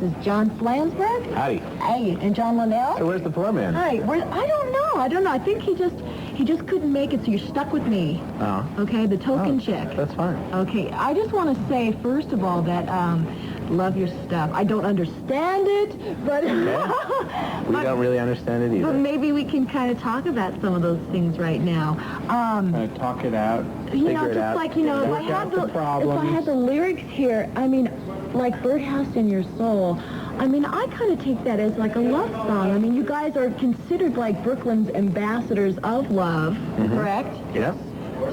This is John Flansburgh. Howdy. Hey, and John Linnell. So where's the poor man? Hi. I don't know. I think he just couldn't make it, so you're stuck with me. Oh. Okay, the token chick. That's fine. Okay, I just want to say, first of all, that love your stuff. I don't understand it, but... Okay. We don't really understand it either. But maybe we can kind of talk about some of those things right now. Talk it out, you figure know, it just out. like, you know, if I had the lyrics here, I mean, like Birdhouse in Your Soul, I mean, I kind of take that as like a love song. I mean, you guys are considered like Brooklyn's ambassadors of love, correct? Yes.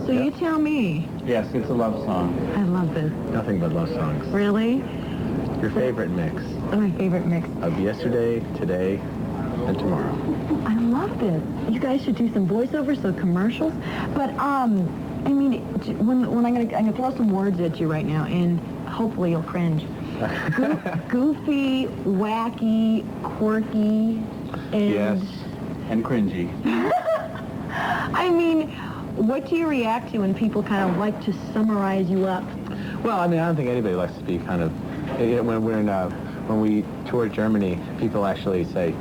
So you tell me. Yes, it's a love song. I love this. Nothing but love songs. Really? Your favorite mix My favorite mix. of yesterday, today, and tomorrow. I love this. You guys should do some voiceovers, so commercials. But I mean, when I'm gonna throw some words at you right now, and hopefully you'll cringe. Goofy, wacky, quirky, and... Yes, and cringy. I mean, what do you react to when people kind of like to summarize you up? Well, I mean, I don't think anybody likes to be kind of... When we tour Germany, people actually say,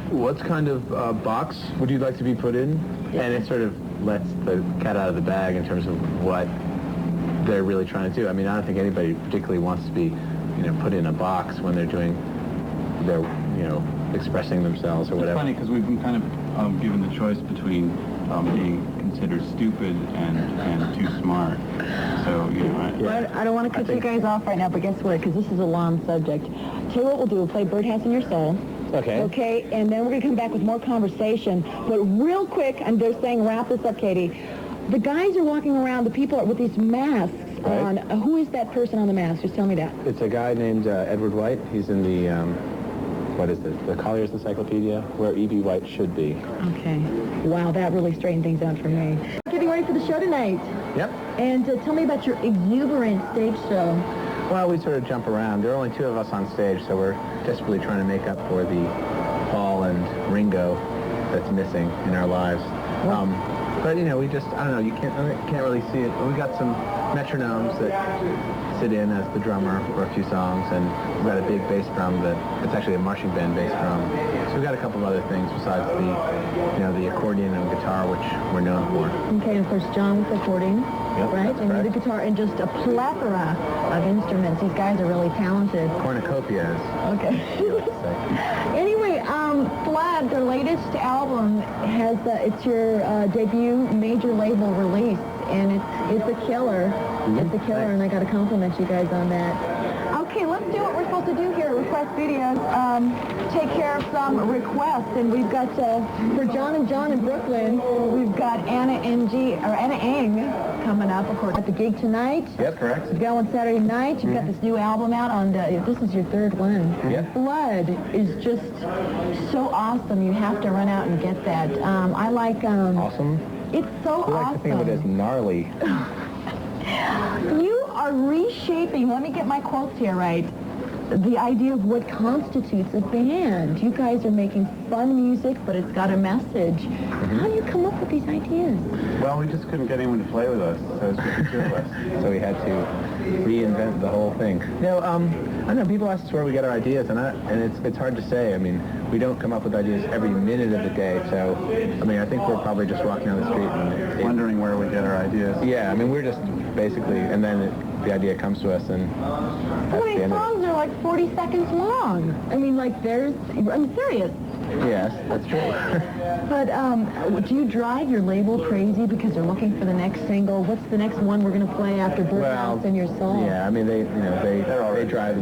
what kind of box would you like to be put in? Yeah. And it sort of lets the cat out of the bag in terms of what they're really trying to do. I mean, I don't think anybody particularly wants to be, you know, put in a box when they're doing their, you know, expressing themselves or whatever. It's funny because we've been kind of given the choice between being considered stupid and too smart. So, you know, I don't want to cut you guys off right now, but guess what? Because this is a long subject. Tell you what we'll do. We'll play Birdhouse in Your Soul. Okay. Okay, and then we're going to come back with more conversation. But real quick, and they're saying, wrap this up, Katie. The guys are walking around, the people are with these masks on. Who is that person on the mask? Just tell me that. It's a guy named Edward White. He's in the, what is it, the Collier's Encyclopedia, where E.B. White should be. Okay. Wow, that really straightened things out for me. Getting ready for the show tonight. Yep. And tell me about your exuberant stage show. Well, we sort of jump around. There are only two of us on stage, so we're desperately trying to make up for the Paul and Ringo that's missing in our lives. But, you know, we just, I don't know, you can't really see it. But we got some metronomes that sit in as the drummer for a few songs, and we've got a big bass drum it's actually a marching band bass drum. So we've got a couple of other things besides the, you know, the accordion and guitar, which we're known for. Okay, and of course, John with recording, right? And the guitar, and just a plethora of instruments. These guys are really talented. Cornucopias. Okay. Anyway, Vlad, their latest album has, it's your debut major label release, and it's a killer. It's a killer, and I got to compliment you guys on that. Okay, let's do what we're supposed to do here at Request Videos. Take care of some requests, and we've got, for John and John in Brooklyn, we've got Anna Ng coming up, of course, at the gig tonight. Yep, correct. You go on Saturday night. You've got this new album out on, this is your third one. Yep. Blood is just so awesome. You have to run out and get that. I like... awesome? It's so awesome. We like to think of it as gnarly. You are reshaping, let me get my quotes here right, the idea of what constitutes a band. You guys are making fun music, but it's got a message. How do you come up with these ideas? well, we just couldn't get anyone to play with us, so it's just the two of us. So we had to reinvent the whole thing. No, I know people ask us where we get our ideas, and it's hard to say. I mean, we don't come up with ideas every minute of the day, so, I mean, I think we're probably just walking down the street and... Wondering where we get our ideas. Yeah, I mean, we're just basically, and then the idea comes to us, and How many songs are like 40 seconds long? I mean, like, I'm serious. Yes, that's true. But do you drive your label crazy because they're looking for the next single? What's the next one we're going to play after Birdhouse in Your Soul? Yeah, I mean, they drive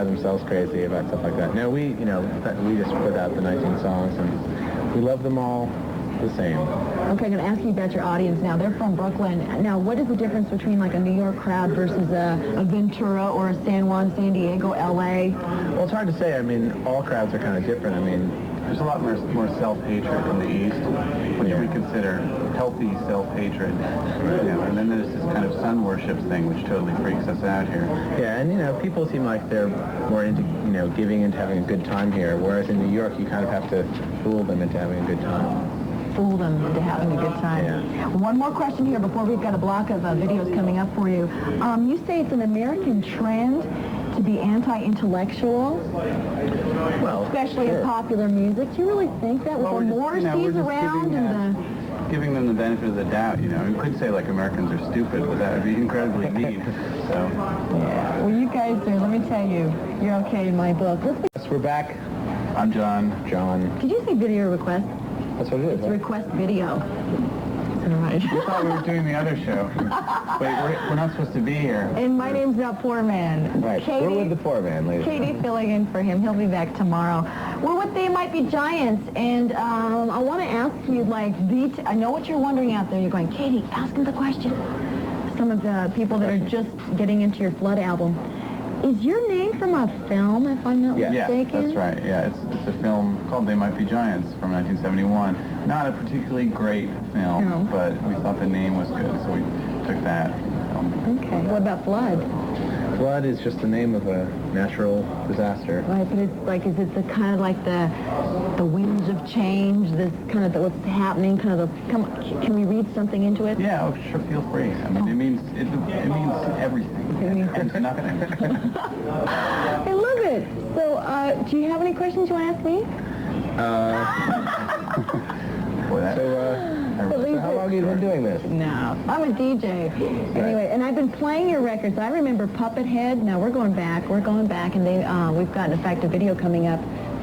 themselves crazy about stuff like that. No, we just put out the 19 songs, and we love them all the same. Okay, I'm going to ask you about your audience now. They're from Brooklyn. Now, what is the difference between like a New York crowd versus a Ventura or a San Juan, San Diego, L.A.? Well, it's hard to say. I mean, all crowds are kind of different. I mean, there's a lot more self-hatred in the East, which we consider healthy self-hatred. And then there's this kind of sun worship thing, which totally freaks us out here. Yeah, and people seem like they're more into giving into having a good time here, whereas in New York you kind of have to fool them into having a good time. Fool them into having a good time. Yeah. One more question here before we've got a block of videos coming up for you. You say it's an American trend to be anti-intellectual, Well, especially sure. in popular music? Do you really think that with Well, the we're just Morrissey's around and the... giving them the benefit of the doubt, you know. You could say, like, Americans are stupid, but that would be incredibly mean. So, Yeah, well, you guys are, let me tell you, you're okay in my book. Yes, we're back. I'm John. Did you say video request? That's what it is. It's Right? request video. All right. I thought we were doing the other show. Wait, we're not supposed to be here. And my name's not Poor Man. Right. Katie, We're with the poor man, ladies. Katie filling in for him. He'll be back tomorrow. We're with They Might Be Giants, and I want to ask you, like, I know what you're wondering out there. You're going, Katie, ask him the question. Some of the people that are just getting into your Flood album. Is your name from a film, if I'm not Yeah, mistaken? that's right. Yeah, it's a film called They Might Be Giants from 1971. Not a particularly great film, No. but we thought the name was good, so we took that. Okay. What about Flood? Flood is just the name of a natural disaster. Right, but it's like, is it the kind of like the winds of change, this kind of what's happening, kind of the, can we read something into it? Yeah, oh, sure, feel free. I mean, it means everything. It means and nothing. I love it. So, do you have any questions you want to ask me? Boy, that, So how long have you been doing this? No, I'm a DJ. Anyway, and I've been playing your records. I remember Puppet Head. Now we're going back, and we've got, in fact, a video coming up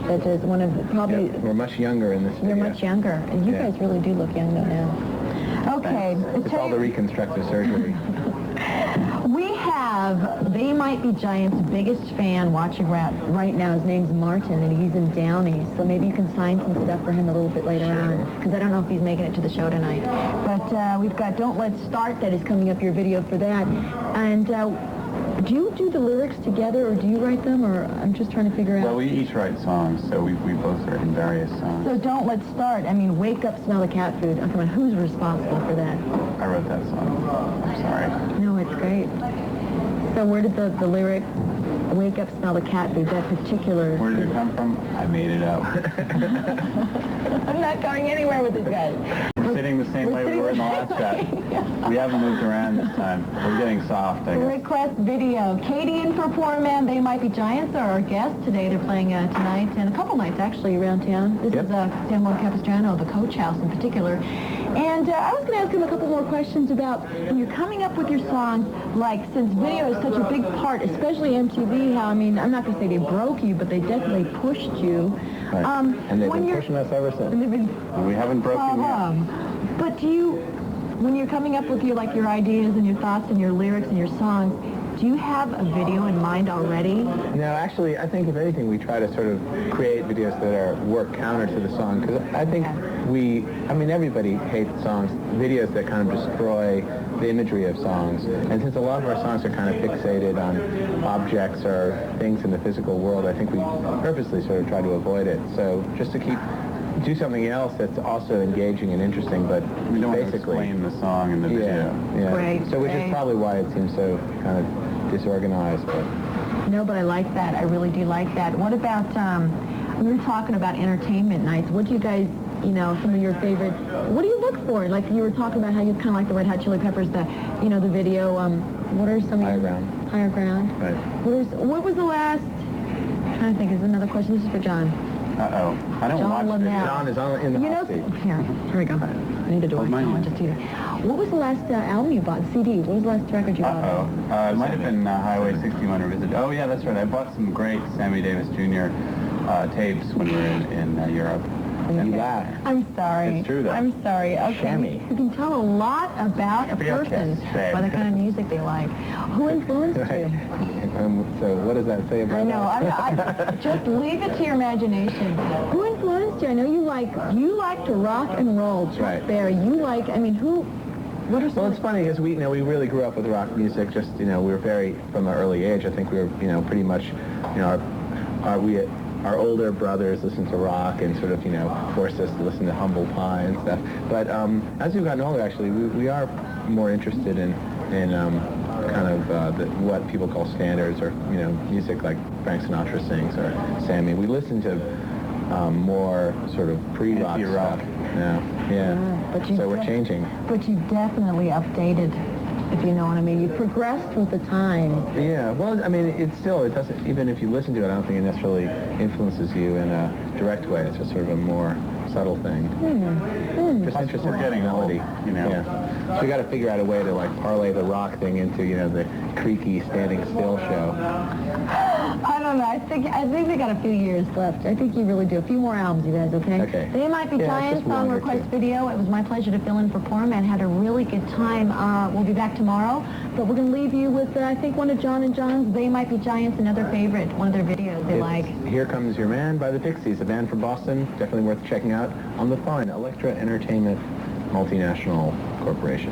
that is one of the, probably... Yeah, we're much younger in this video. You're much younger, and you Yeah. guys really do look young though now. Okay, It's all the reconstructive surgery. we have They Might Be Giants' biggest fan watching right now. His name's Martin, and he's in Downey. So maybe you can sign some stuff for him a little bit later on, because I don't know if he's making it to the show tonight. But we've got Don't Let's Start that is coming up, your video for that. And do you do the lyrics together, or do you write them, or I'm just trying to figure out? well, we each write songs, so we both written various songs. So Don't Let's Start. I mean, Wake Up, Smell the Cat Food. Oh, come on, who's responsible for that? I wrote that song. I'm sorry. No, it's great. So where did the lyric, Wake Up, Smell the Cat Food, that particular... Where did it come from? I made it up. I'm not going anywhere with this guy. We're sitting the same way we were in the last set. We haven't moved around this time. We're getting soft, I guess. Request video. Katie in for Poor Man. They Might Be Giants are our guests today. They're playing tonight and a couple nights actually around town. This is San Juan Capistrano, the Coach House in particular. And I was going to ask him a couple more questions about when you're coming up with your songs, like since video is such a big part, especially MTV, how, I mean, I'm not going to say they broke you, but they definitely pushed you. Right. And they've been pushing us ever since. We haven't broken yet. But do you, when you're coming up with your ideas and your thoughts and your lyrics and your songs, do you have a video in mind already? No, actually, I think if anything, we try to sort of create videos that work counter to the song, because I think everybody hates songs, videos that kind of destroy the imagery of songs. And since a lot of our songs are kind of fixated on objects or things in the physical world, I think we purposely sort of try to avoid it. So just to do something else that's also engaging and interesting, but We don't want to basically... explain the song in the video. Yeah. Great, So which great. is probably why it seems so kind of disorganized. But No, but I like that. I really do like that. What about, we were talking about entertainment nights. What do you guys, some of your favorite, what do you look for? Like you were talking about how you kind of like the Red Hot Chili Peppers, the video, what are some of Higher your... Ground. Higher Ground. Right. What was the last, I'm trying to think, is another question. This is for John. Uh-oh. I don't John watch Linnell. John is in the hot seat. Here we go. I need to do it. mine. No, just do that. What was the last album you bought? CD. What was the last record you bought? It might have been Highway 61 Revisited. Oh, yeah, that's right. I bought some great Sammy Davis Jr. Tapes when we were in Europe. You laugh. I'm sorry. It's true, though. I'm sorry. Okay. Shammy. You can tell a lot about a Real person kiss, babe. by the kind of music they like. Who influenced you? So what does that say about I know. that? I just leave it to your imagination. Who influenced you? I know you like to rock and roll. Chuck Right. Berry. What are some Well, it's funny because we really grew up with rock music. Just we were very from an early age. I think we were pretty much our older brothers listened to rock and sort of forced us to listen to Humble Pie and stuff. But as we've gotten older, actually, we are more interested in kind of what people call standards or music like Frank Sinatra sings or Sammy. We listen to more sort of pre-rock Anti-rock. stuff now. Yeah. but So we're changing. But you definitely updated if you know what I mean. You've progressed with the time. Yeah, well, I mean, it doesn't, even if you listen to it, I don't think it necessarily influences you in a direct way. It's just sort of a more subtle thing. Just interested We're getting in melody. old, you know. Yeah. So we got to figure out a way to, like, parlay the rock thing into, you know, the creaky standing still show. I don't know. I think they got a few years left. I think you really do. A few more albums, you guys, okay? Okay. They Might Be Yeah, Giants just one song or request two. video. It was my pleasure to fill in for Poorman. Had a really good time. We'll be back tomorrow, but we're going to leave you with, I think, one of John and John's They Might Be Giants, another favorite, one of their videos they like. Here Comes Your Man by the Pixies, a band from Boston, definitely worth checking out on the fine Elektra Entertainment Multinational Corporation.